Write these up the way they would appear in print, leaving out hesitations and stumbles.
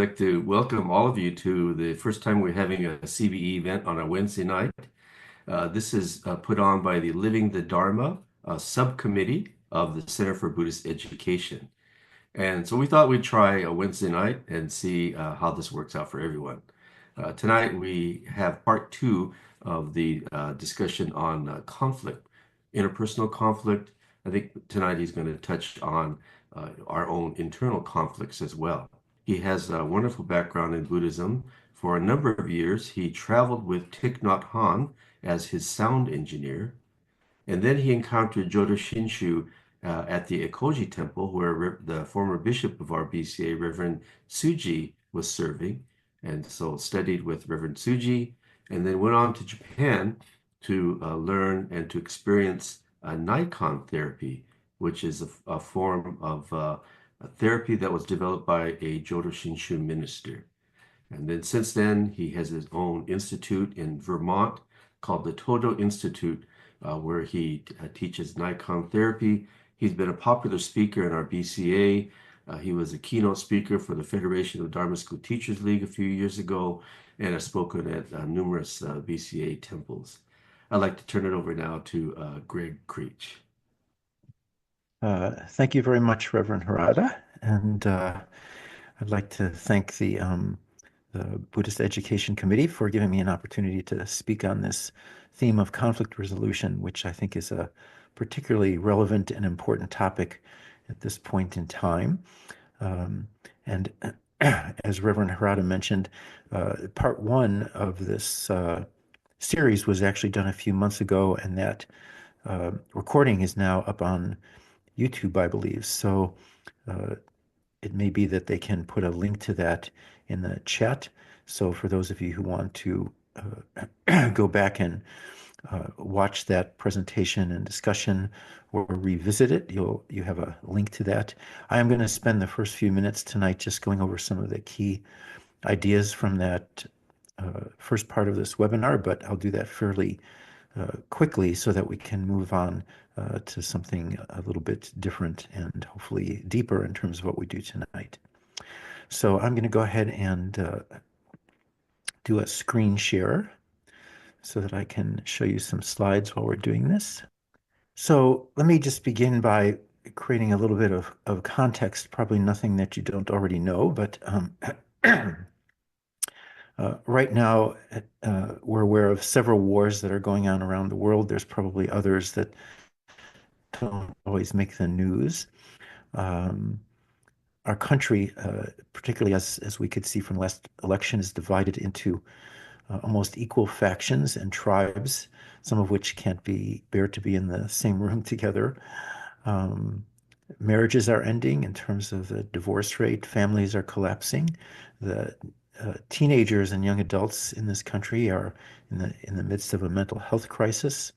like to welcome all of you to the first time we're having a CBE event on a Wednesday night. This is put on by the Living the Dharma subcommittee of the Center for Buddhist Education. And so we thought we'd try a Wednesday night and see how this works out for everyone. Tonight we have part two of the discussion on conflict, interpersonal conflict. I think tonight he's going to touch on our own internal conflicts as well. He has a wonderful background in Buddhism. For a number of years, he traveled with Thich Nhat Hanh as his sound engineer. And then he encountered Jodo Shinshu at the Ekoji Temple, where the former bishop of our BCA, Reverend Suji, was serving. And so studied with Reverend Suji, and then went on to Japan to learn and to experience Nikon therapy, which is a form of a therapy that was developed by a Jodo Shinshu minister. And then since then, he has his own institute in Vermont called the Todo Institute, where he teaches Nikon therapy. He's been a popular speaker in our BCA. He was a keynote speaker for the Federation of Dharma School Teachers League a few years ago and has spoken at numerous BCA temples. I'd like to turn it over now to Gregg Krech. Thank you very much, Reverend Harada. And I'd like to thank the Buddhist Education Committee for giving me an opportunity to speak on this theme of conflict resolution, which I think is a particularly relevant and important topic at this point in time. And as Reverend Harada mentioned, part one of this series was actually done a few months ago, and that recording is now up on YouTube, I believe. So it may be that they can put a link to that in the chat. So for those of you who want to go back and watch that presentation and discussion or revisit it, you have a link to that. I am going to spend the first few minutes tonight just going over some of the key ideas from that first part of this webinar, but I'll do that fairly quickly so that we can move on to something a little bit different and hopefully deeper in terms of what we do tonight. So I'm going to go ahead and do a screen share so that I can show you some slides while we're doing this. So let me just begin by creating a little bit of context, probably nothing that you don't already know, but right now, we're aware of several wars that are going on around the world. There's probably others that don't always make the news. Our country, particularly as we could see from last election, is divided into almost equal factions and tribes, some of which can't bear to be in the same room together. Marriages are ending in terms of the divorce rate. Families are collapsing. The teenagers and young adults in this country are in the midst of a mental health crisis.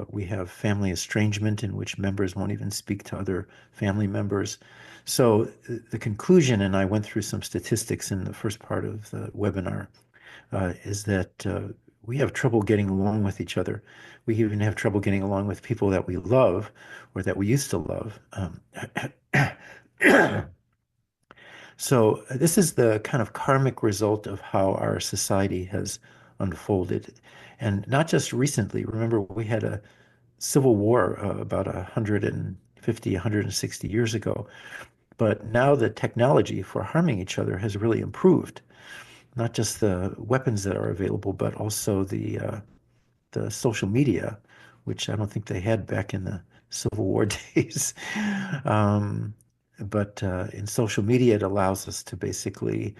We have family estrangement in which members won't even speak to other family members. So the conclusion, and I went through some statistics in the first part of the webinar, is that we have trouble getting along with each other. We even have trouble getting along with people that we love or that we used to love. So this is the kind of karmic result of how our society has unfolded. And not just recently. Remember, we had a civil war about 150, 160 years ago. But now the technology for harming each other has really improved. Not just the weapons that are available, but also the social media, which I don't think they had back in the Civil War days. But in social media, it allows us to basically,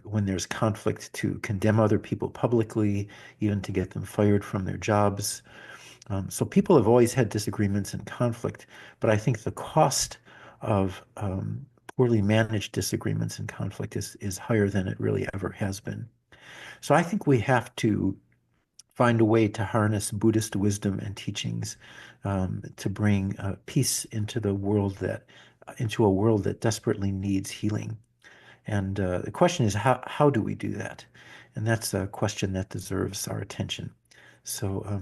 when there's conflict, to condemn other people publicly, even to get them fired from their jobs. So people have always had disagreements and conflict, but I think the cost of poorly managed disagreements and conflict is higher than it really ever has been. So I think we have to find a way to harness Buddhist wisdom and teachings to bring peace into a world that desperately needs healing. And the question is, how do we do that? And that's a question that deserves our attention. So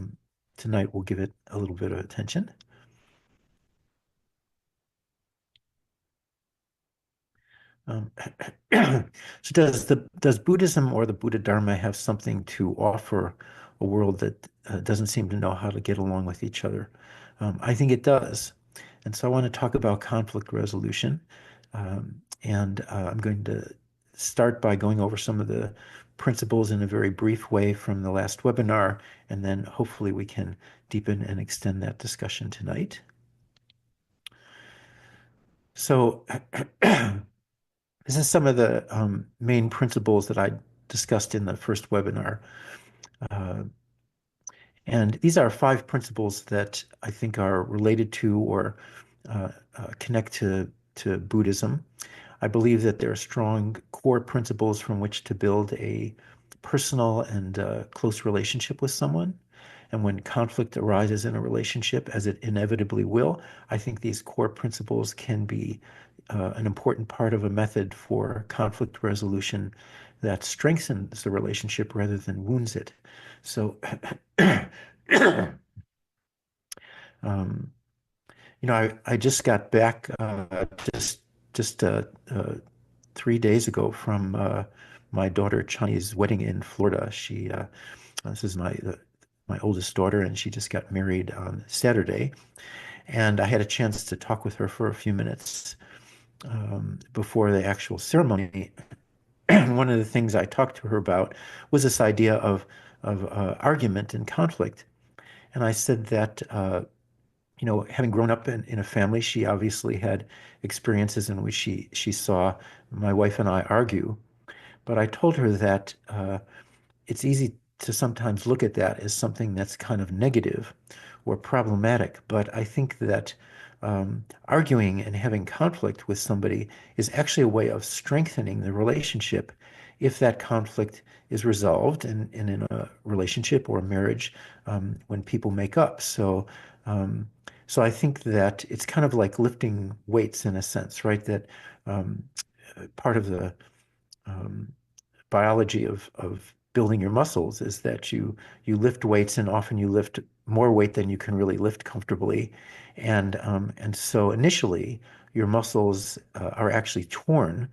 tonight we'll give it a little bit of attention. Um, so does Buddhism or the Buddha Dharma have something to offer a world that doesn't seem to know how to get along with each other? I think it does. And so I want to talk about conflict resolution. And I'm going to start by going over some of the principles in a very brief way from the last webinar, and then hopefully we can deepen and extend that discussion tonight. So this is some of the main principles that I discussed in the first webinar. Uh, and these are 5 principles that I think are related to or connect to Buddhism. I believe that there are strong core principles from which to build a personal and close relationship with someone. And when conflict arises in a relationship, as it inevitably will, I think these core principles can be an important part of a method for conflict resolution that strengthens the relationship rather than wounds it. So, um, I just got back just 3 days ago from my daughter Chani's wedding in Florida. This is my oldest daughter, and she just got married on Saturday. And I had a chance to talk with her for a few minutes before the actual ceremony. And one of the things I talked to her about was this idea of argument and conflict. And I said that having grown up in a family, she obviously had experiences in which she saw my wife and I argue. But I told her that it's easy to sometimes look at that as something that's kind of negative or problematic. But I think that arguing and having conflict with somebody is actually a way of strengthening the relationship if that conflict is resolved in a relationship or a marriage when people make up. So I think that it's kind of like lifting weights in a sense, right? That um, part of the um, biology of building your muscles is that you lift weights, and often you lift more weight than you can really lift comfortably, and so initially your muscles are actually torn,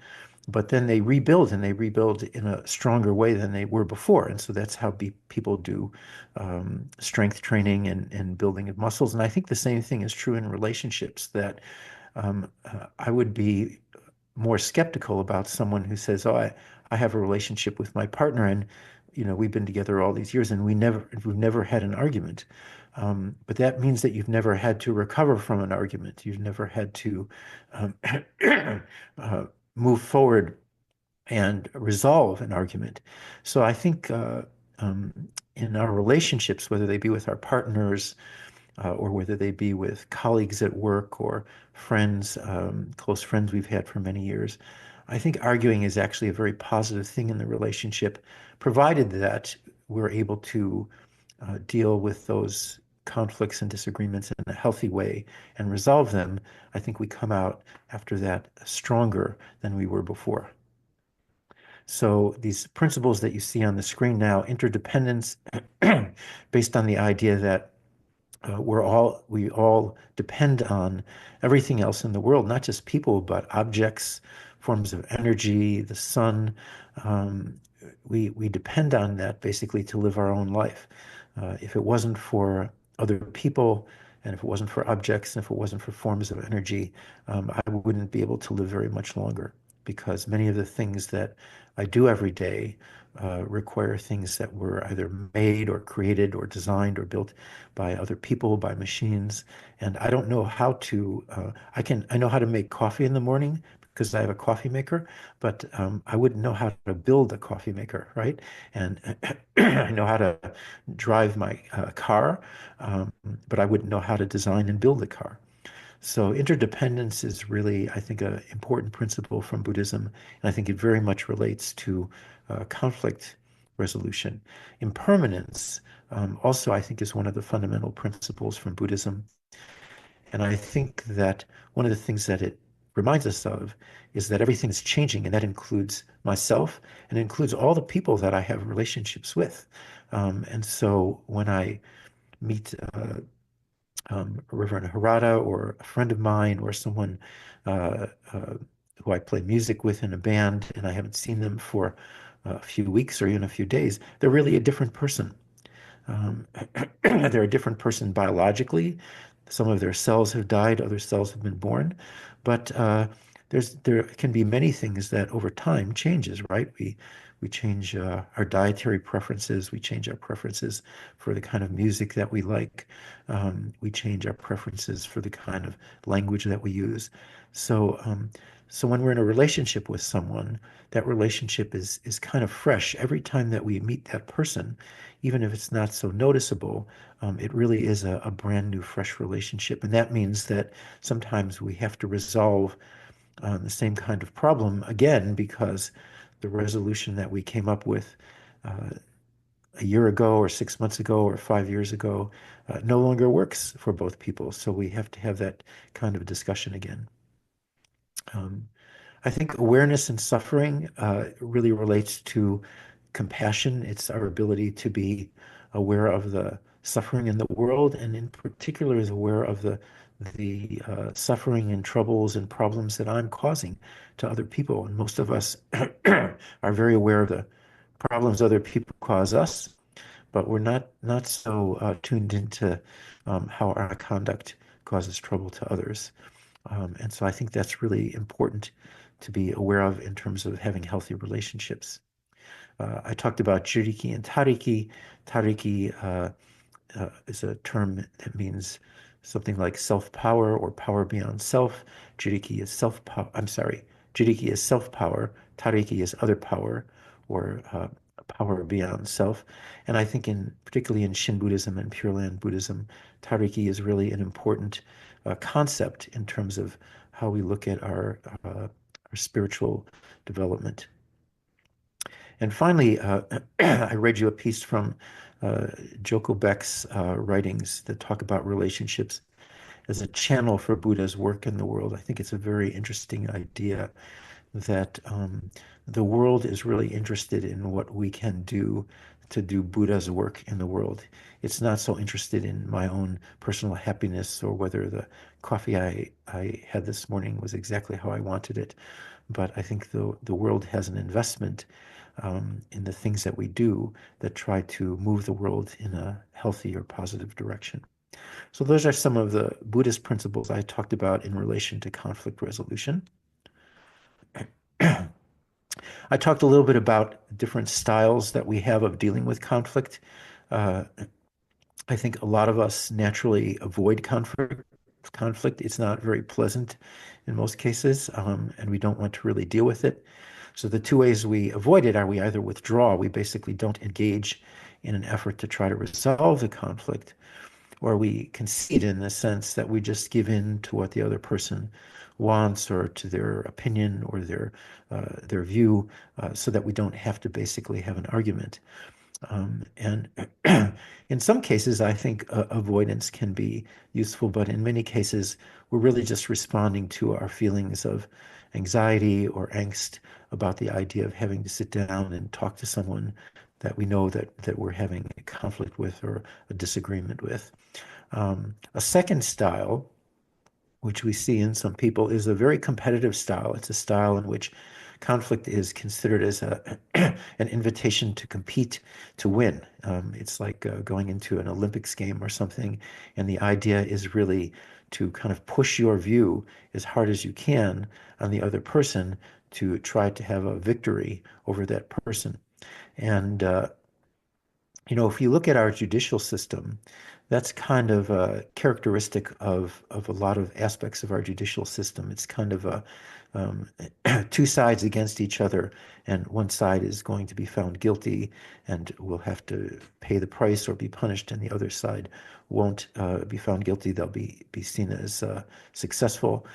but then they rebuild, and they rebuild in a stronger way than they were before. And so that's how people do strength training and building of muscles. And I think the same thing is true in relationships, that I would be more skeptical about someone who says, "Oh, I have a relationship with my partner, and we've been together all these years, and we've never had an argument." But that means that you've never had to recover from an argument. You've never had to um, uh, move forward and resolve an argument. So I think um, in our relationships, whether they be with our partners, or whether they be with colleagues at work or friends, close friends we've had for many years, I think arguing is actually a very positive thing in the relationship, provided that we're able to deal with those conflicts and disagreements in a healthy way and resolve them. I think we come out after that stronger than we were before. So these principles that you see on the screen now, interdependence, based on the idea that we all depend on everything else in the world, not just people, but objects, forms of energy, the sun. Um, we depend on that basically to live our own life. If it wasn't for other people, and if it wasn't for objects, and if it wasn't for forms of energy, I wouldn't be able to live very much longer, because many of the things that I do every day require things that were either made or created or designed or built by other people, by machines. And I don't know how to, I know how to make coffee in the morning because I have a coffee maker, but I wouldn't know how to build a coffee maker, right? And I know how to drive my car, but I wouldn't know how to design and build a car. So interdependence is really, I think, an important principle from Buddhism, and I think it very much relates to conflict resolution. Impermanence also, I think, is one of the fundamental principles from Buddhism. And I think that one of the things that it reminds us of is that everything is changing, and that includes myself, and it includes all the people that I have relationships with. And so when I meet Reverend Harada or a friend of mine or someone uh, uh, who I play music with in a band, and I haven't seen them for a few weeks or even a few days, they're really a different person. Um, they're a different person biologically. Some of their cells have died, other cells have been born, but there can be many things that over time changes, right? We change our dietary preferences. We change our preferences for the kind of music that we like. We change our preferences for the kind of language that we use. So, so when we're in a relationship with someone, that relationship is kind of fresh. Every time that we meet that person, even if it's not so noticeable, it really is a brand new, fresh relationship. And that means that sometimes we have to resolve the same kind of problem again because the resolution that we came up with uh, a year ago or 6 months ago or 5 years ago no longer works for both people. So we have to have that kind of discussion again. Um, I think awareness and suffering really relates to compassion. It's our ability to be aware of the suffering in the world, and in particular is aware of the suffering and troubles and problems that I'm causing to other people. And most of us are very aware of the problems other people cause us, but we're not so tuned into how our conduct causes trouble to others. And so I think that's really important to be aware of in terms of having healthy relationships. I talked about jiriki and tariki. Tariki is a term that means something like self-power or power beyond self. Jiriki is self-power. I'm sorry. Jiriki is self-power. Tariki is other power or power beyond self. And I think particularly in Shin Buddhism and Pure Land Buddhism, Tariki is really an important concept in terms of how we look at our spiritual development. And finally, I read you a piece from Joko Beck's writings that talk about relationships as a channel for Buddha's work in the world. I think it's a very interesting idea that the world is really interested in what we can do to do Buddha's work in the world. It's not so interested in my own personal happiness or whether the coffee I had this morning was exactly how I wanted it. But I think the world has an investment in the things that we do that try to move the world in a healthy or positive direction. So those are some of the Buddhist principles I talked about in relation to conflict resolution. I talked a little bit about different styles that we have of dealing with conflict. Uh, I think a lot of us naturally avoid conflict. It's not very pleasant in most cases, and we don't want to really deal with it. So the two ways we avoid it are we either withdraw, we basically don't engage in an effort to try to resolve the conflict, or we concede in the sense that we just give in to what the other person wants or to their opinion or their view, so that we don't have to basically have an argument. And in some cases, I think avoidance can be useful, but in many cases, we're really just responding to our feelings of anxiety or angst about the idea of having to sit down and talk to someone that we know that we're having a conflict with or a disagreement with. A second style, which we see in some people, is a very competitive style. It's a style in which conflict is considered as an invitation to compete to win. It's like going into an Olympics game or something, and the idea is really to kind of push your view as hard as you can on the other person to try to have a victory over that person. And if you look at our judicial system, that's kind of a characteristic of a lot of aspects of our judicial system. It's kind of um, two sides against each other, and one side is going to be found guilty and will have to pay the price or be punished, and the other side won't be found guilty. They'll be seen as successful.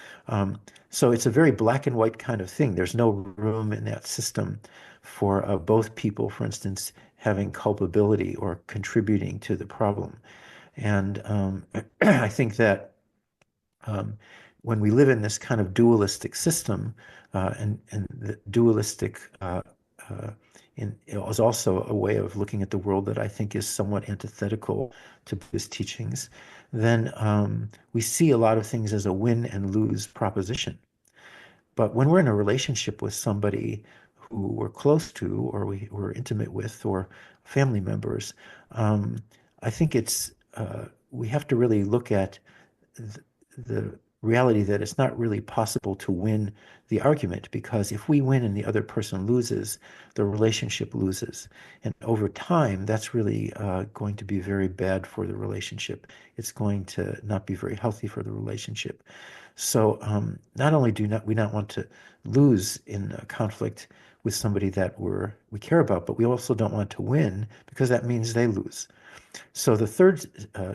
So it's a very black and white kind of thing. There's no room in that system for both people, for instance, having culpability or contributing to the problem. And I think that um, when we live in this kind of dualistic system, and the dualistic is also a way of looking at the world that I think is somewhat antithetical to Buddhist teachings, then we see a lot of things as a win and lose proposition. But when we're in a relationship with somebody who we're close to or we're intimate with or family members, um, I think we have to really look at the reality that it's not really possible to win the argument, because if we win and the other person loses, the relationship loses. And over time, that's really going to be very bad for the relationship. It's going to not be very healthy for the relationship. So not only do not we not want to lose in a conflict with somebody that we care about, but we also don't want to win because that means they lose. So the third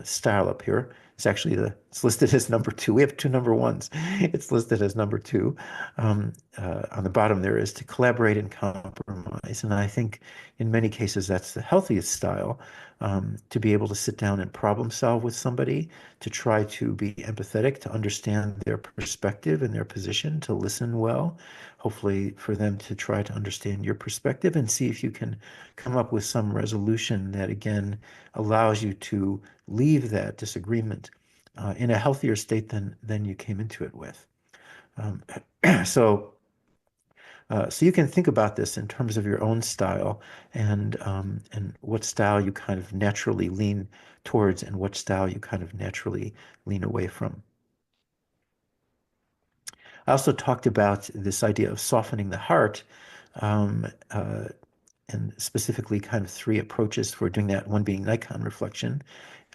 style up here is actually it's listed as number two. We have two number ones. It's listed as number two. On the bottom there is to collaborate and compromise. And I think in many cases that's the healthiest style, to be able to sit down and problem solve with somebody, to try to be empathetic, to understand their perspective and their position, to listen well, hopefully for them to try to understand your perspective and see if you can come up with some resolution that again allows you to leave that disagreement in a healthier state than you came into it with. Um, so so you can think about this in terms of your own style and what style you kind of naturally lean towards and what style you kind of naturally lean away from. I also talked about this idea of softening the heart, um, uh, and specifically kind of three approaches for doing that, one being Nikon reflection.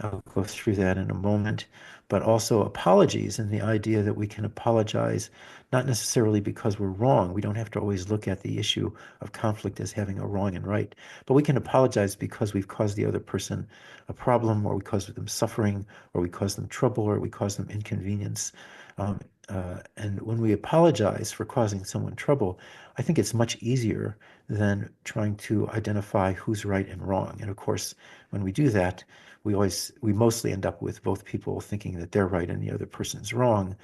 I'll go through that in a moment, but also apologies and the idea that we can apologize not necessarily because we're wrong. We don't have to always look at the issue of conflict as having a wrong and right, but we can apologize because we've caused the other person a problem, or we caused them suffering, or we caused them trouble, or we caused them inconvenience. And when we apologize for causing someone trouble, I think it's much easier than trying to identify who's right and wrong. And of course, when we do that, we mostly end up with both people thinking that they're right and the other person's wrong.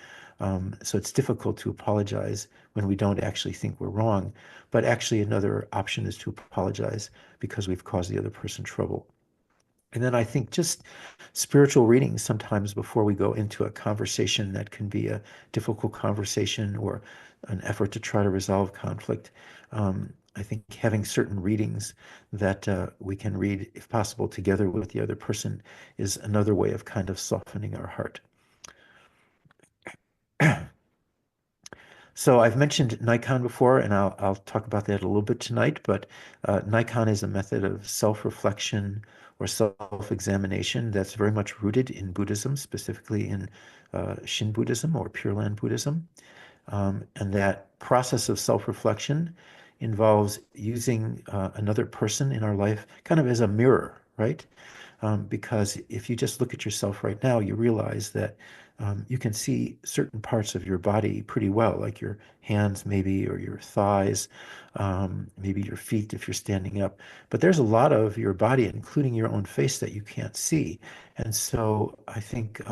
So it's difficult to apologize when we don't actually think we're wrong. But actually, another option is to apologize because we've caused the other person trouble. And then I think just spiritual readings sometimes before we go into a conversation that can be a difficult conversation or an effort to try to resolve conflict. I think having certain readings that we can read, if possible, together with the other person is another way of kind of softening our heart. So I've mentioned Nikon before, and I'll talk about that a little bit tonight, but Nikon is a method of self-reflection or self-examination that's very much rooted in Buddhism, specifically in Shin Buddhism or Pure Land Buddhism. And that process of self-reflection involves using another person in our life kind of as a mirror, right? Because if you just look at yourself right now, you realize that you can see certain parts of your body pretty well, like your hands maybe, or your thighs, maybe your feet if you're standing up. But there's a lot of your body, including your own face, that you can't see. And so I think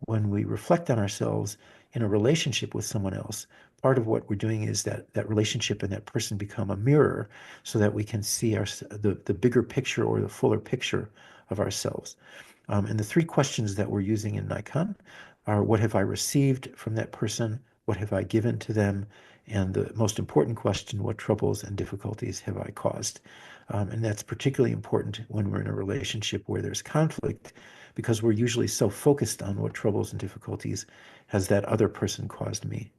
when we reflect on ourselves in a relationship with someone else, part of what we're doing is that relationship and that person become a mirror so that we can see the bigger picture or the fuller picture of ourselves. And the three questions that we're using in Nikon are: what have I received from that person? What have I given to them? And the most important question: what troubles and difficulties have I caused? And that's particularly important when we're in a relationship where there's conflict, because we're usually so focused on what troubles and difficulties has that other person caused me.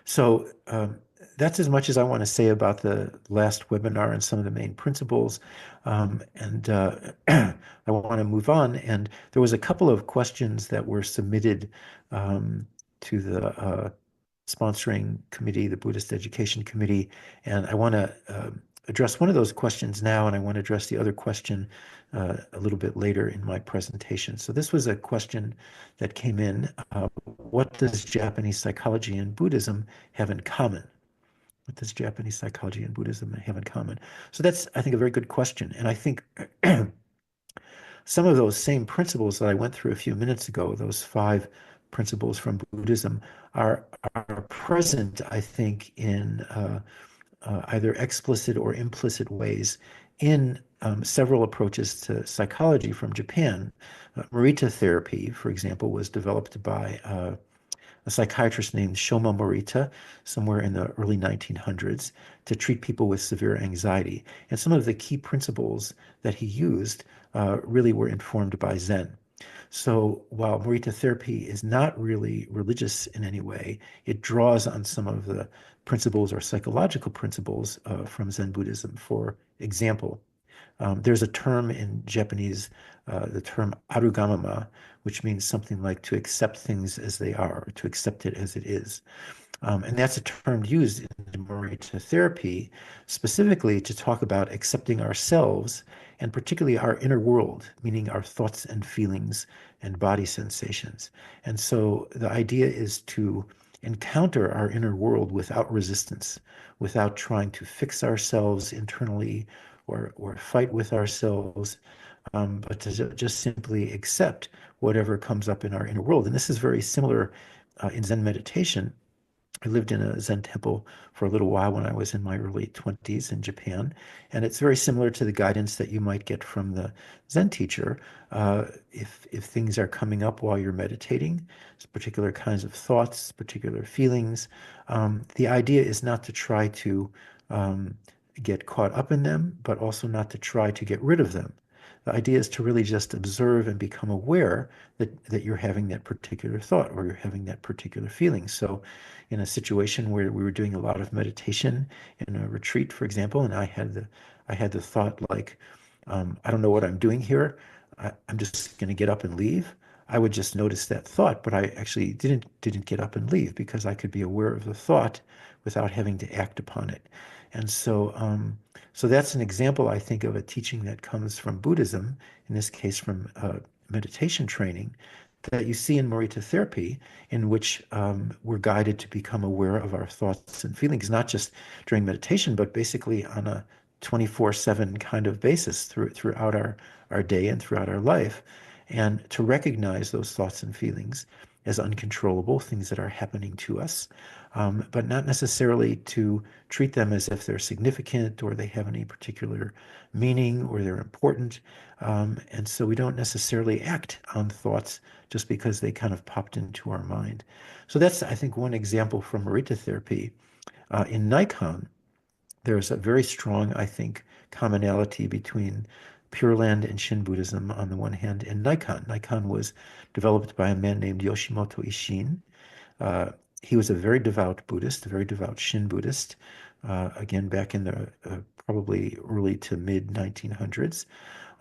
So that's as much as I want to say about the last webinar and some of the main principles. And I want to move on. And there was a couple of questions that were submitted to the sponsoring committee, the Buddhist Education Committee. And I want to address one of those questions now, and I want to address the other question a little bit later in my presentation. So this was a question that came in. What does Japanese psychology and Buddhism have in common? What does Japanese psychology and Buddhism have in common? So that's, I think, a very good question. And I think some of those same principles that I went through a few minutes ago, those 5 principles from Buddhism, are present, I think, in either explicit or implicit ways in several approaches to psychology from Japan. Morita therapy, for example, was developed by a psychiatrist named Shoma Morita somewhere in the early 1900s to treat people with severe anxiety. And some of the key principles that he used really were informed by Zen. So while Morita therapy is not really religious in any way, it draws on some of the principles or psychological principles from Zen Buddhism. For example, there's a term in Japanese, the term arugamama, which means something like to accept things as they are, to accept it as it is. And that's a term used in Morita therapy specifically to talk about accepting ourselves and particularly our inner world, meaning our thoughts and feelings and body sensations. And so the idea is to encounter our inner world without resistance, without trying to fix ourselves internally or fight with ourselves, but to just simply accept whatever comes up in our inner world. And this is very similar in Zen meditation. I lived in a Zen temple for a little while when I was in my early 20s in Japan. And it's very similar to the guidance that you might get from the Zen teacher. If things are coming up while you're meditating, particular kinds of thoughts, particular feelings, the idea is not to try to get caught up in them, but also not to try to get rid of them. The idea is to really just observe and become aware that you're having that particular thought or you're having that particular feeling. So in a situation where we were doing a lot of meditation in a retreat, for example, and I had the thought like, I don't know what I'm doing here. I'm just going to get up and leave. I would just notice that thought, but I actually didn't get up and leave because I could be aware of the thought without having to act upon it. And so that's an example, I think, of a teaching that comes from Buddhism, in this case from meditation training, that you see in Morita therapy, in which we're guided to become aware of our thoughts and feelings, not just during meditation, but basically on a 24/7 kind of basis throughout our day and throughout our life, and to recognize those thoughts and feelings as uncontrollable, things that are happening to us, but not necessarily to treat them as if they're significant or they have any particular meaning or they're important. And so we don't necessarily act on thoughts just because they kind of popped into our mind. So that's, I think, one example from Morita therapy. In Nikon, there's a very strong, I think, commonality between Pure Land and Shin Buddhism on the one hand, and Nikon. Nikon was developed by a man named Yoshimoto Ishin. Uh, he was a very devout Buddhist, a very devout Shin Buddhist, again, back in the probably early to mid 1900s.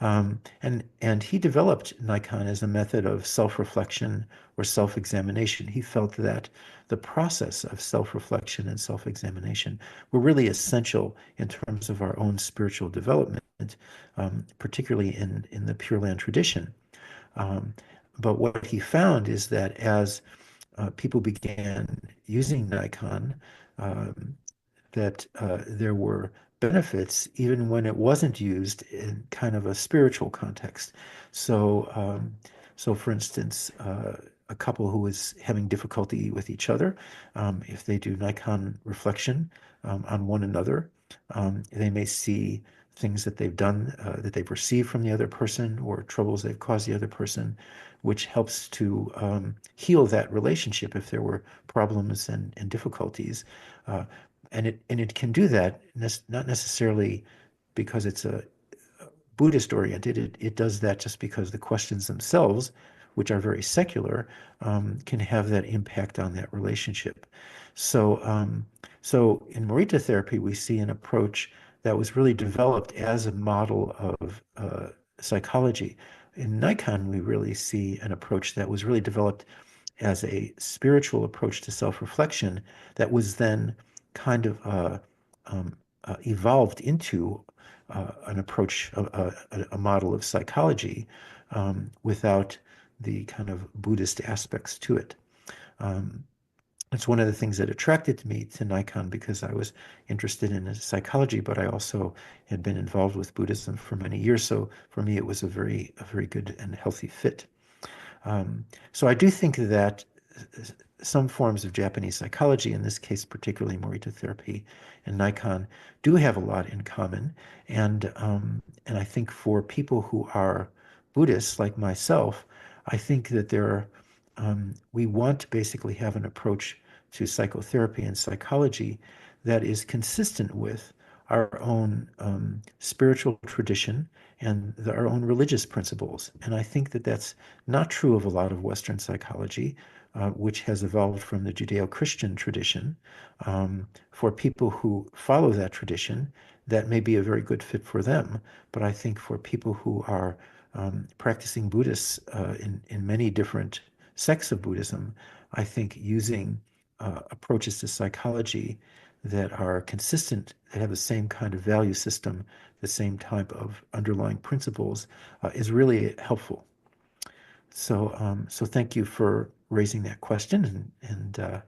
And he developed Nikon as a method of self-reflection or self-examination. He felt that the process of self-reflection and self-examination were really essential in terms of our own spiritual development, particularly in the Pure Land tradition. Um, but what he found is that as people began using Nikon, um, that there were benefits even when it wasn't used in kind of a spiritual context. So, so for instance, a couple who is having difficulty with each other, if they do Nikon reflection on one another, they may see things that they've done, that they've received from the other person, or troubles they've caused the other person, which helps to heal that relationship if there were problems and difficulties. And it can do that, not necessarily because it's a Buddhist oriented. It does that just because the questions themselves, which are very secular, can have that impact on that relationship. So in Morita therapy, we see an approach that was really developed as a model of psychology. In Nikon, we really see an approach that was really developed as a spiritual approach to self-reflection that was then kind of evolved into an approach, a model of psychology without the kind of Buddhist aspects to it. Um, it's one of the things that attracted me to Nikon because I was interested in psychology, but I also had been involved with Buddhism for many years. So for me, it was a very good and healthy fit. So I do think that some forms of Japanese psychology, in this case, particularly Morita therapy and Nikon, do have a lot in common. And I think for people who are Buddhists like myself, I think that there we want to basically have an approach to psychotherapy and psychology that is consistent with our own spiritual tradition and our own religious principles. And I think that that's not true of a lot of Western psychology, which has evolved from the Judeo-Christian tradition. For people who follow that tradition, that may be a very good fit for them. But I think for people who are practicing Buddhists in many different sects of Buddhism, I think using approaches to psychology that are consistent, that have the same kind of value system, the same type of underlying principles, is really helpful. So thank you for raising that question, and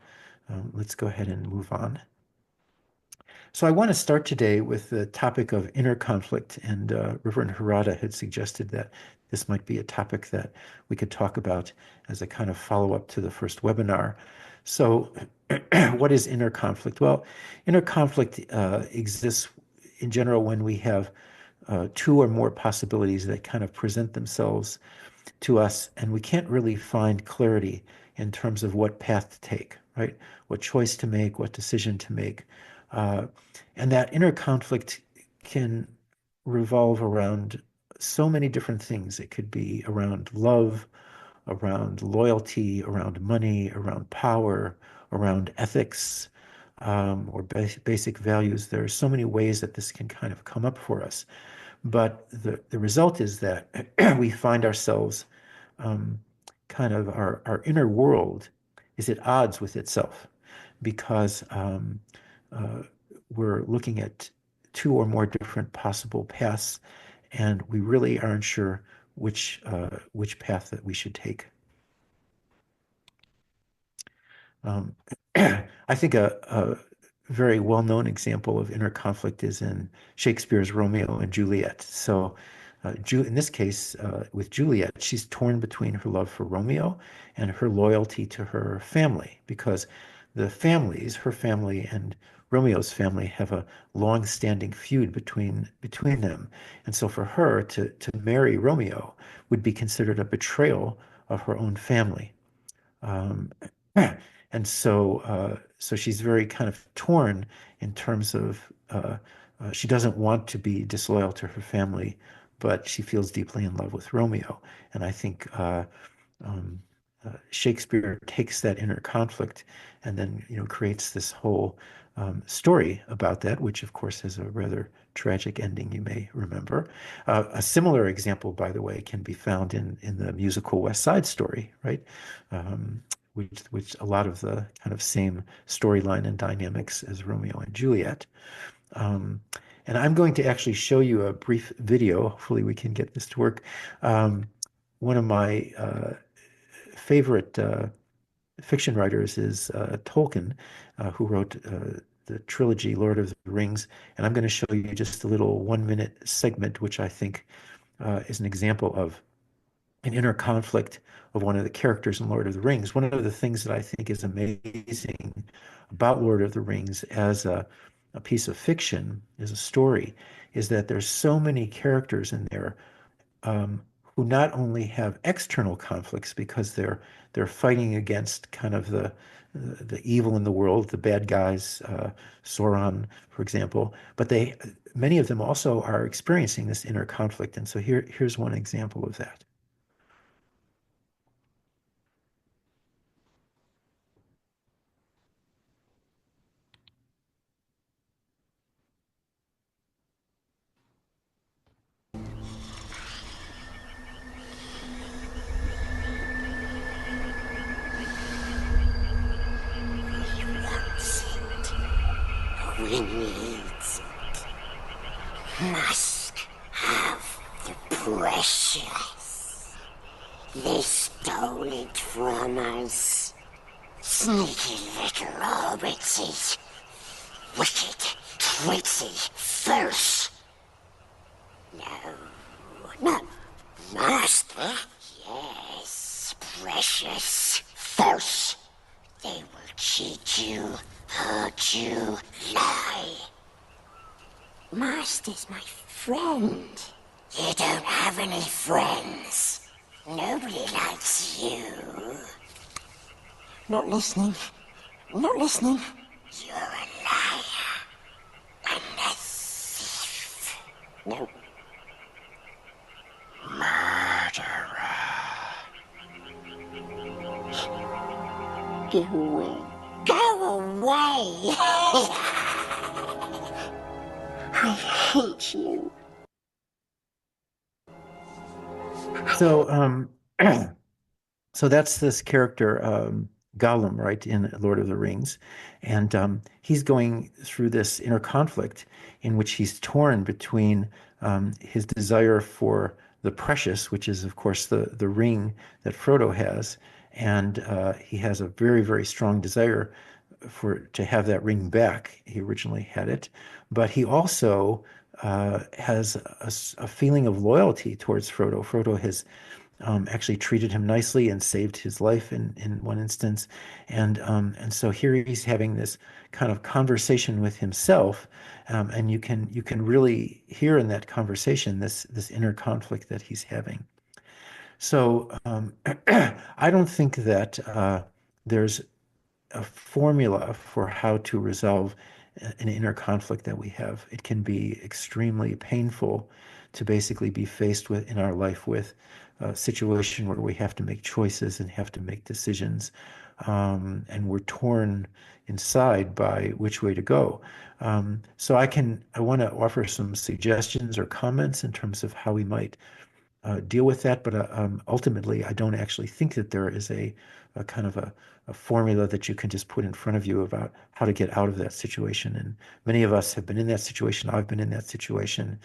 let's go ahead and move on. So I want to start today with the topic of inner conflict, and Reverend Harada had suggested that this might be a topic that we could talk about as a kind of follow-up to the first webinar. So what is inner conflict? Well, inner conflict exists in general when we have two or more possibilities that kind of present themselves to us, and we can't really find clarity in terms of what path to take, right? What choice to make, what decision to make. And that inner conflict can revolve around so many different things. It could be around love, around loyalty, around money, around power, around ethics, or basic values. There are so many ways that this can kind of come up for us. But the result is that we find ourselves kind of our inner world is at odds with itself because we're looking at two or more different possible paths, and we really aren't sure which path that we should take. I think a very well-known example of inner conflict is in Shakespeare's Romeo and Juliet. So in this case, with Juliet, she's torn between her love for Romeo and her loyalty to her family, because the families, her family and Romeo's family, have a long-standing feud between them. And so for her to marry Romeo would be considered a betrayal of her own family. And so she's very kind of torn in terms of she doesn't want to be disloyal to her family, but she feels deeply in love with Romeo. And I think Shakespeare takes that inner conflict and then creates this whole story about that, which of course has a rather tragic ending, you may remember. A similar example, by the way, can be found in the musical West Side Story, right? Which a lot of the kind of same storyline and dynamics as Romeo and Juliet. And I'm going to actually show you a brief video. Hopefully we can get this to work. One of my favorite fiction writers is Tolkien, who wrote the trilogy Lord of the Rings. And I'm going to show you just a little 1-minute segment, which I think is an example of an inner conflict of one of the characters in Lord of the Rings. One of the things that I think is amazing about Lord of the Rings as a piece of fiction, as a story, is that there's so many characters in there who not only have external conflicts because they're fighting against kind of the evil in the world, the bad guys, Sauron, for example, but many of them also are experiencing this inner conflict. And so here's one example of that. We needs must have the precious. They stole it from us. Sneaky little hobbitses. Wicked, tricksy, false. No, not master. Yes, precious, false. They will cheat you, hurt you, lie. Master's my friend. You don't have any friends. Nobody likes you. Not listening. Not listening. You're a liar. And a thief. No. Murderer. Go away. Go away. I hate you. So, so that's this character, Gollum, right, in Lord of the Rings. And he's going through this inner conflict in which he's torn between his desire for the precious, which is, of course, the ring that Frodo has. And he has a very, very strong desire to have that ring back. He originally had it. But he also has a feeling of loyalty towards Frodo. Frodo has actually treated him nicely and saved his life in one instance. And so here he's having this kind of conversation with himself, and you can really hear in that conversation this inner conflict that he's having. So I don't think that there's a formula for how to resolve an inner conflict that we have. It can be extremely painful to basically be faced with in our life with a situation where we have to make choices and have to make decisions, and we're torn inside by which way to go. So I want to offer some suggestions or comments in terms of how we might deal with that. But ultimately, I don't actually think that there is a kind of a formula that you can just put in front of you about how to get out of that situation. And many of us have been in that situation. I've been in that situation.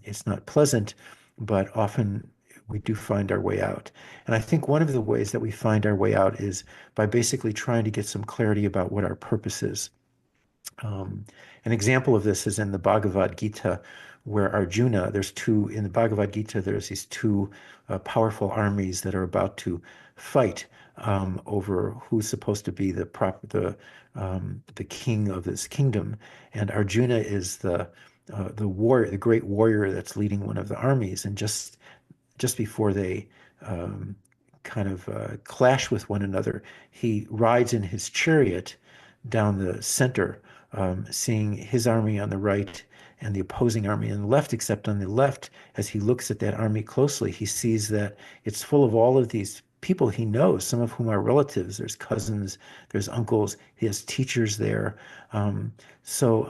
It's not pleasant, but often we do find our way out. And I think one of the ways that we find our way out is by basically trying to get some clarity about what our purpose is. An example of this is in the Bhagavad Gita, where Arjuna, in the Bhagavad Gita, there's these two powerful armies that are about to fight over who's supposed to be the king of this kingdom. And Arjuna is the great warrior that's leading one of the armies. And just before they kind of clash with one another, he rides in his chariot down the center, seeing his army on the right and the opposing army on the left, except on the left, as he looks at that army closely, he sees that it's full of all of these people he knows, some of whom are relatives. There's cousins, there's uncles, he has teachers there. So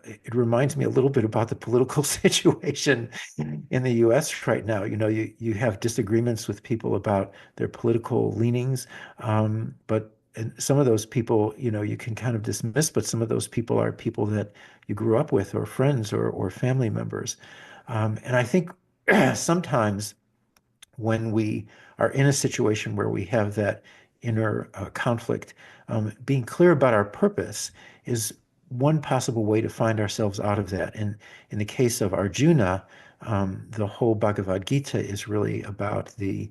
it reminds me a little bit about the political situation in the US right now. You know, you have disagreements with people about their political leanings, but and some of those people, you know, you can kind of dismiss, but some of those people are people that you grew up with or friends or family members. And I think sometimes when we are in a situation where we have that inner conflict, being clear about our purpose is one possible way to find ourselves out of that. And in the case of Arjuna, the whole Bhagavad Gita is really about the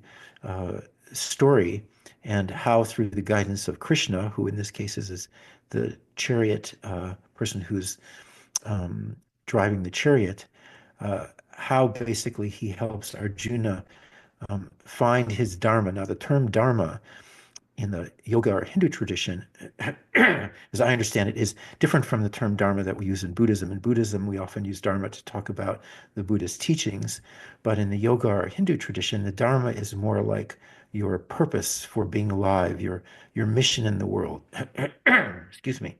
story and how through the guidance of Krishna, who in this case is the chariot person who's driving the chariot, how basically he helps Arjuna find his dharma. Now, the term dharma in the yoga or Hindu tradition, as I understand it, is different from the term dharma that we use in Buddhism. In Buddhism, we often use dharma to talk about the Buddhist teachings, but in the yoga or Hindu tradition, the dharma is more like your purpose for being alive, your mission in the world. Excuse me.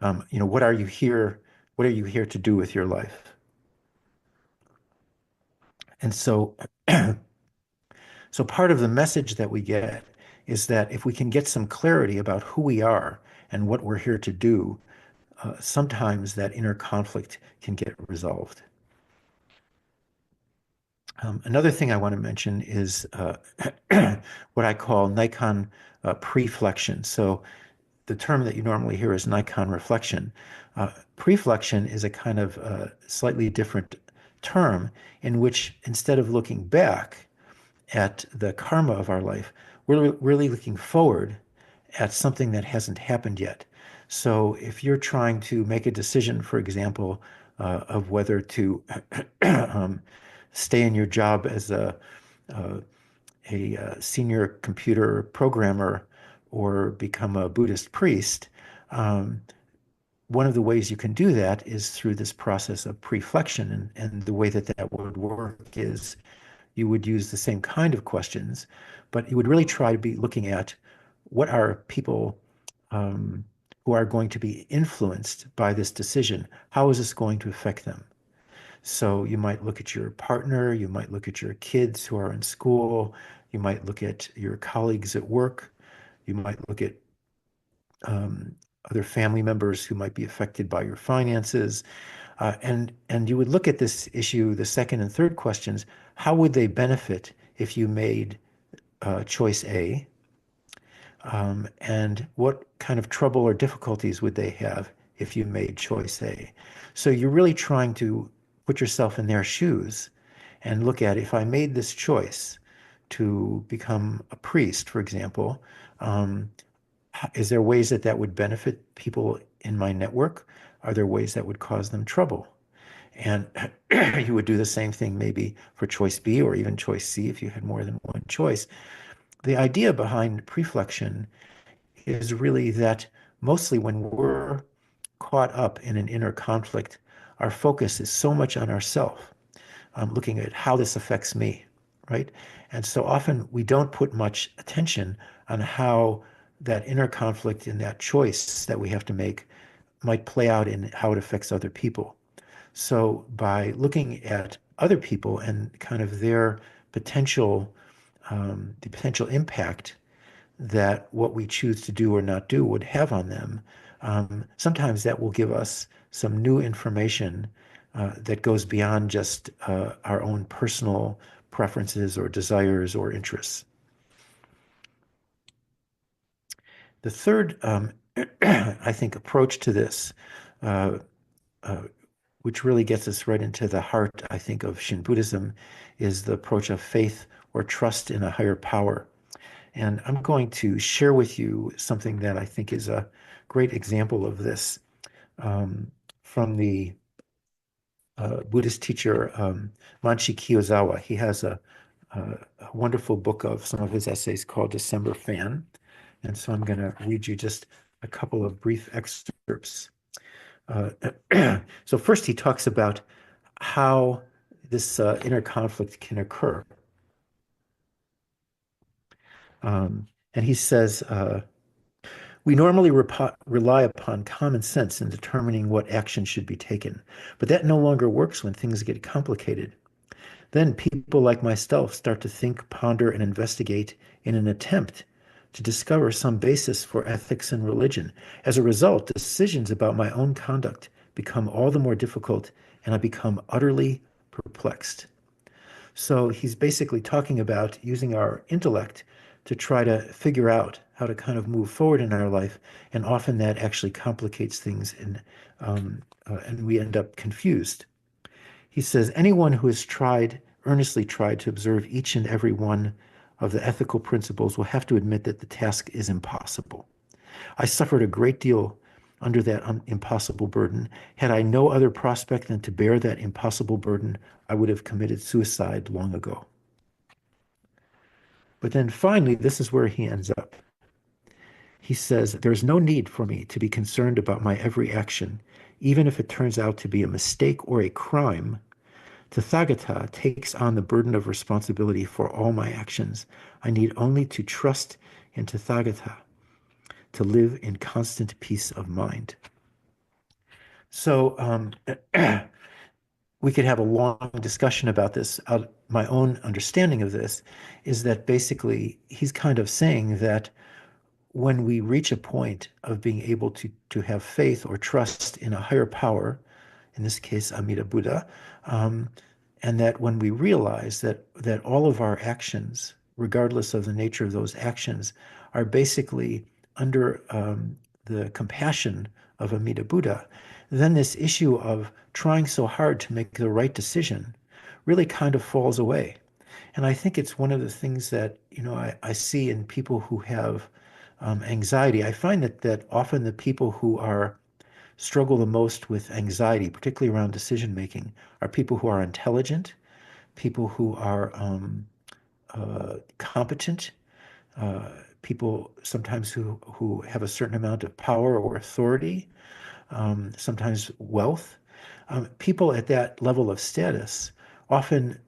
You know, what are you here? What are you here to do with your life? And so, so part of the message that we get is that if we can get some clarity about who we are and what we're here to do, sometimes that inner conflict can get resolved. Another thing I want to mention is what I call Nikon preflection. So the term that you normally hear is Nikon reflection. Preflection is a kind of slightly different term in which instead of looking back at the karma of our life, we're really looking forward at something that hasn't happened yet. So if you're trying to make a decision, for example, of whether to stay in your job as senior computer programmer or become a Buddhist priest, um, one of the ways you can do that is through this process of preflection. And the way that that would work is you would use the same kind of questions, but you would really try to be looking at what are people um, who are going to be influenced by this decision? How is this going to affect them? So you might look at your partner, you might look at your kids who are in school, you might look at your colleagues at work, you might look at um, other family members who might be affected by your finances. And you would look at this issue, the second and third questions, how would they benefit if you made choice A? And what kind of trouble or difficulties would they have if you made choice A? So you're really trying to put yourself in their shoes and look at if I made this choice to become a priest, for example, um, is there ways that that would benefit people in my network? Are there ways that would cause them trouble? And you would do the same thing maybe for choice B or even choice C if you had more than one choice. The idea behind preflection is really that mostly when we're caught up in an inner conflict, our focus is so much on ourself, looking at how this affects me, right? And so often we don't put much attention on how that inner conflict and that choice that we have to make might play out in how it affects other people. So by looking at other people and kind of their potential, the potential impact that what we choose to do or not do would have on them, sometimes that will give us some new information that goes beyond just our own personal preferences or desires or interests. The third, I think, approach to this, uh, uh, which really gets us right into the heart, I think, of Shin Buddhism, is the approach of faith or trust in a higher power. And I'm going to share with you something that I think is a great example of this from the Buddhist teacher Manshi Kiyozawa. He has a wonderful book of some of his essays called December Fan. And so I'm going to read you just a couple of brief excerpts. So first he talks about how this inner conflict can occur. And he says, we normally rely upon common sense in determining what action should be taken, but that no longer works when things get complicated. Then people like myself start to think, ponder, and investigate in an attempt to discover some basis for ethics and religion. As a result, decisions about my own conduct become all the more difficult, and I become utterly perplexed. So he's basically talking about using our intellect to try to figure out how to kind of move forward in our life, and often that actually complicates things, and we end up confused. He says, anyone who has earnestly tried to observe each and every one of the ethical principles will have to admit that the task is impossible. I suffered a great deal under that impossible burden. Had I no other prospect than to bear that impossible burden, I would have committed suicide long ago. But then finally, this is where he ends up. He says, there's no need for me to be concerned about my every action, even if it turns out to be a mistake or a crime. Tathagata takes on the burden of responsibility for all my actions. I need only to trust in Tathagata to live in constant peace of mind. So we could have a long discussion about this. My own understanding of this is that basically he's kind of saying that when we reach a point of being able to have faith or trust in a higher power, in this case, Amida Buddha, and that when we realize that all of our actions, regardless of the nature of those actions, are basically under the compassion of Amida Buddha, then this issue of trying so hard to make the right decision really kind of falls away. And I think it's one of the things that, I see in people who have anxiety. I find that often the people who struggle the most with anxiety, particularly around decision making, are people who are intelligent, people who are competent, people sometimes who have a certain amount of power or authority, sometimes wealth. People at that level of status often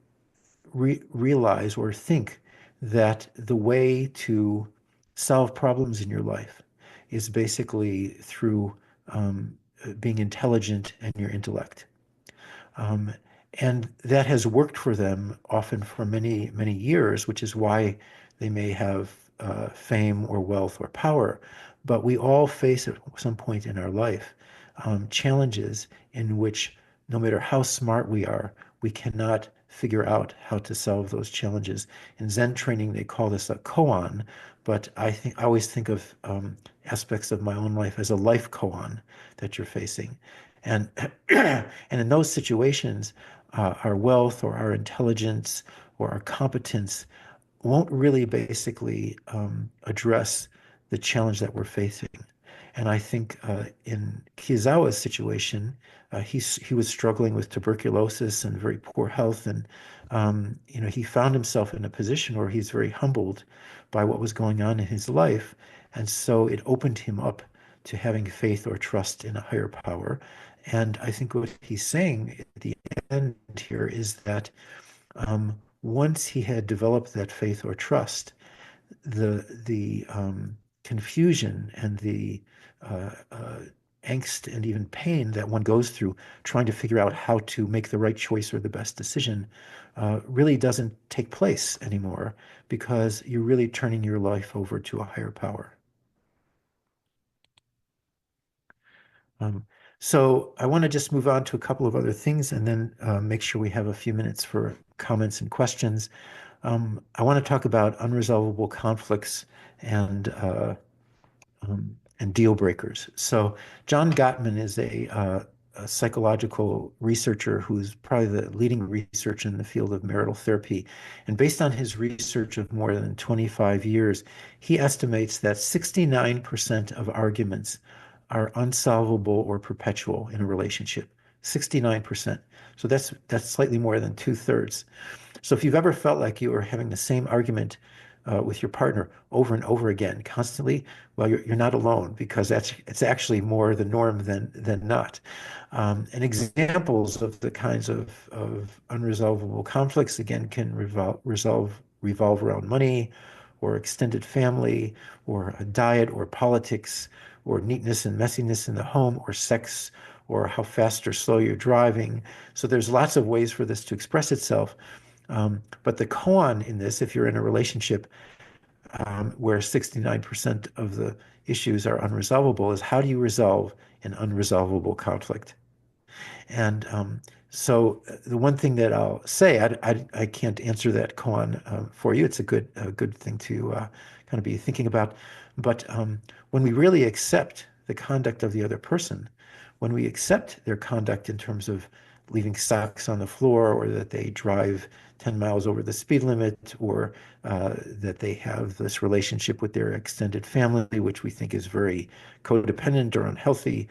realize or think that the way to solve problems in your life is basically through being intelligent and your intellect. Um, and that has worked for them often for many, many years, which is why they may have fame or wealth or power. But we all face at some point in our life challenges in which, no matter how smart we are, we cannot figure out how to solve those challenges. In Zen training, they call this a koan, but I always think of aspects of my own life as a life koan that you're facing. And and in those situations, our wealth or our intelligence or our competence won't really basically address the challenge that we're facing. And I think in Kizawa's situation, he was struggling with tuberculosis and very poor health, and he found himself in a position where he's very humbled by what was going on in his life, and so it opened him up to having faith or trust in a higher power. And I think what he's saying at the end here is that once he had developed that faith or trust, the confusion and the angst and even pain that one goes through trying to figure out how to make the right choice or the best decision really doesn't take place anymore, because you're really turning your life over to a higher power. So I want to just move on to a couple of other things and then make sure we have a few minutes for comments and questions. I want to talk about unresolvable conflicts and deal breakers. So John Gottman is a psychological researcher who's probably the leading researcher in the field of marital therapy. And based on his research of more than 25 years, he estimates that 69% of arguments are unsolvable or perpetual in a relationship. 69%. So that's slightly more than 2/3. So if you've ever felt like you were having the same argument with your partner over and over again, constantly, well, you're not alone, because it's actually more the norm than not. And examples of the kinds of unresolvable conflicts, again, can revolve around money, or extended family, or a diet, or politics, or neatness and messiness in the home, or sex, or how fast or slow you're driving. So there's lots of ways for this to express itself. But the koan in this, if you're in a relationship where 69% of the issues are unresolvable, is how do you resolve an unresolvable conflict? And so the one thing that I'll say, I can't answer that koan for you. It's a good thing to kind of be thinking about. But when we really accept the conduct of the other person, when we accept their conduct in terms of leaving socks on the floor, or that they drive 10 miles over the speed limit, or that they have this relationship with their extended family, which we think is very codependent or unhealthy,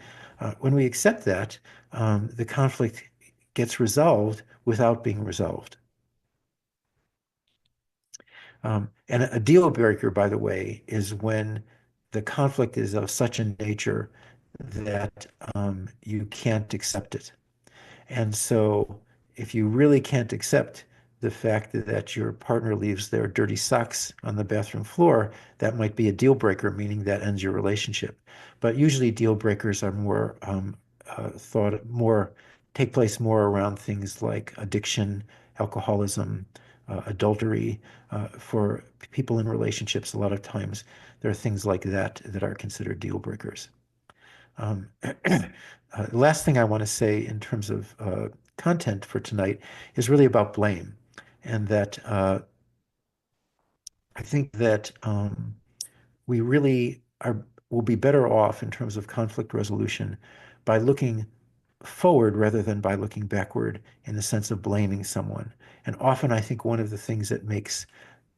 when we accept that, the conflict gets resolved without being resolved. And a deal breaker, by the way, is when the conflict is of such a nature that you can't accept it. And so if you really can't accept the fact that your partner leaves their dirty socks on the bathroom floor, that might be a deal breaker, meaning that ends your relationship. But usually deal breakers are more take place more around things like addiction, alcoholism, adultery. For people in relationships, a lot of times there are things like that that are considered deal breakers. The last thing I want to say in terms of content for tonight is really about blame, and that I think that we really will be better off in terms of conflict resolution by looking forward rather than by looking backward, in the sense of blaming someone. And often I think one of the things that makes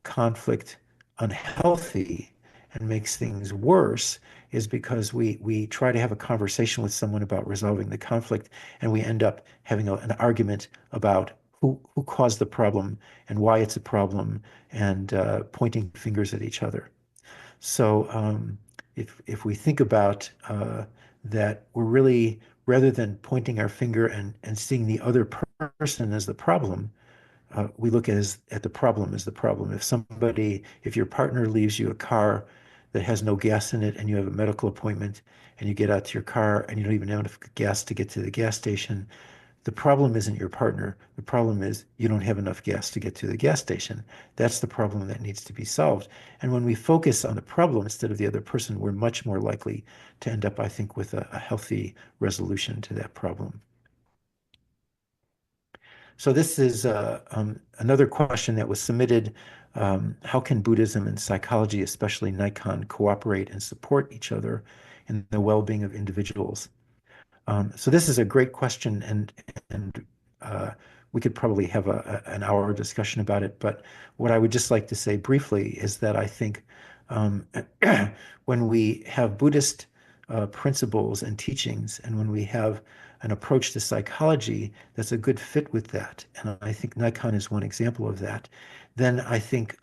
conflict unhealthy and makes things worse is because we try to have a conversation with someone about resolving the conflict, and we end up having an argument about who caused the problem and why it's a problem, and pointing fingers at each other. So if we think about that, we're really, rather than pointing our finger and seeing the other person as the problem, we look at the problem as the problem. If your partner leaves you a car that has no gas in it and you have a medical appointment and you get out to your car and you don't even have enough gas to get to the gas station, the problem isn't your partner. The problem is you don't have enough gas to get to the gas station. That's the problem that needs to be solved. And when we focus on the problem instead of the other person, we're much more likely to end up, I think, with a healthy resolution to that problem. So this is another question that was submitted. How can Buddhism and psychology, especially Nikon, cooperate and support each other in the well-being of individuals? So this is a great question, and we could probably have an hour discussion about it. But what I would just like to say briefly is that I think when we have Buddhist principles and teachings, and when we have an approach to psychology that's a good fit with that, and I think Nikon is one example of that, then I think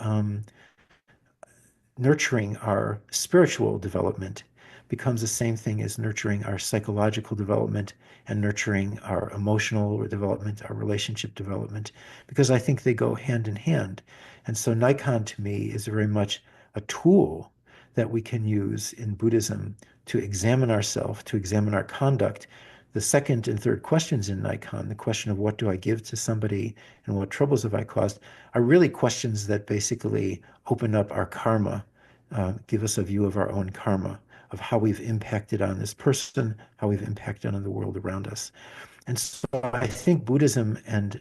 nurturing our spiritual development becomes the same thing as nurturing our psychological development and nurturing our emotional development, our relationship development, because I think they go hand in hand. And so Nikon to me is very much a tool that we can use in Buddhism to examine ourselves, to examine our conduct. The second and third questions in Nikon, the question of what do I give to somebody and what troubles have I caused, are really questions that basically open up our karma, give us a view of our own karma, of how we've impacted on this person, how we've impacted on the world around us. And so I think Buddhism and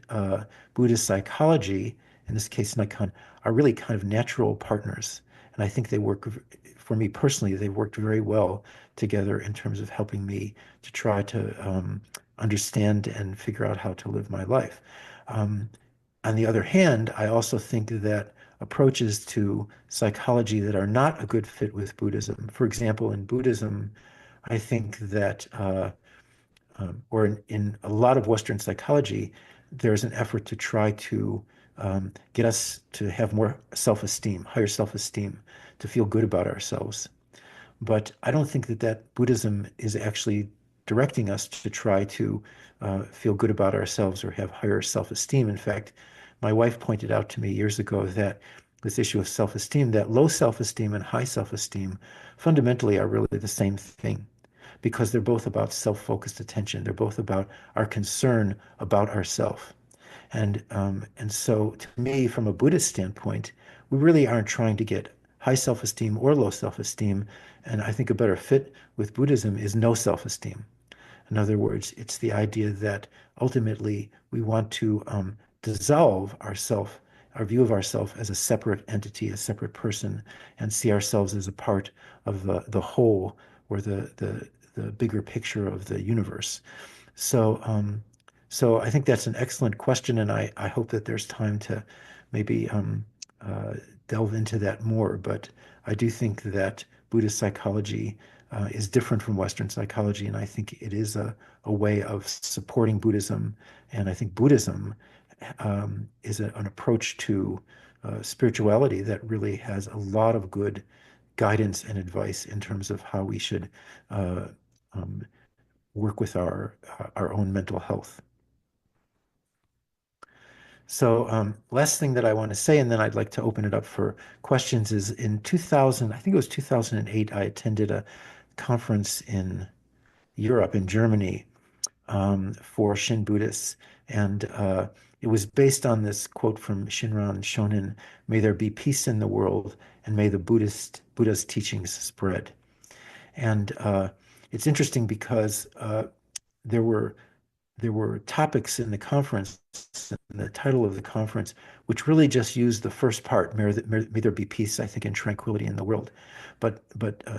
Buddhist psychology, in this case Nikon, are really kind of natural partners. And I think they work, for me personally, they've worked very well together in terms of helping me to try to understand and figure out how to live my life. On the other hand, I also think that approaches to psychology that are not a good fit with Buddhism, for example, in Buddhism, I think that, or in a lot of Western psychology, there's an effort to try to get us to have more self-esteem, higher self-esteem, to feel good about ourselves. But I don't think that Buddhism is actually directing us to try to feel good about ourselves or have higher self-esteem. In fact, my wife pointed out to me years ago that this issue of self-esteem, that low self-esteem and high self-esteem fundamentally are really the same thing, because they're both about self-focused attention. They're both about our concern about ourself. And so to me, from a Buddhist standpoint, we really aren't trying to get high self-esteem or low self-esteem. And I think a better fit with Buddhism is no self-esteem. In other words, it's the idea that ultimately we want to dissolve our view of ourself as a separate entity, a separate person, and see ourselves as a part of the whole, or the bigger picture of the universe. So so I think that's an excellent question, and I hope that there's time to maybe delve into that more. But I do think that Buddhist psychology is different from Western psychology, and I think it is a way of supporting Buddhism. And I think Buddhism is an approach to spirituality that really has a lot of good guidance and advice in terms of how we should work with our own mental health. So last thing that I want to say, and then I'd like to open it up for questions, is in 2000, I think it was 2008, I attended a conference in Europe, in Germany, for Shin Buddhists. And it was based on this quote from Shinran Shonin: "May there be peace in the world, and may the Buddha's teachings spread." And it's interesting because there were topics in the conference, in the title of the conference, which really just used the first part, may there be peace, I think, and tranquility in the world. But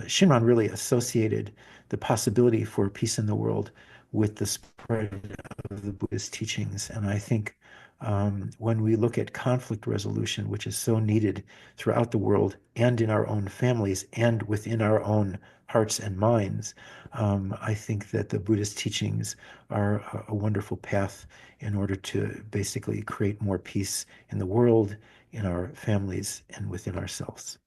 Shinran really associated the possibility for peace in the world with the spread of the Buddhist teachings. And I think when we look at conflict resolution, which is so needed throughout the world and in our own families and within our own hearts and minds, I think that the Buddhist teachings are a wonderful path in order to basically create more peace in the world, in our families, and within ourselves.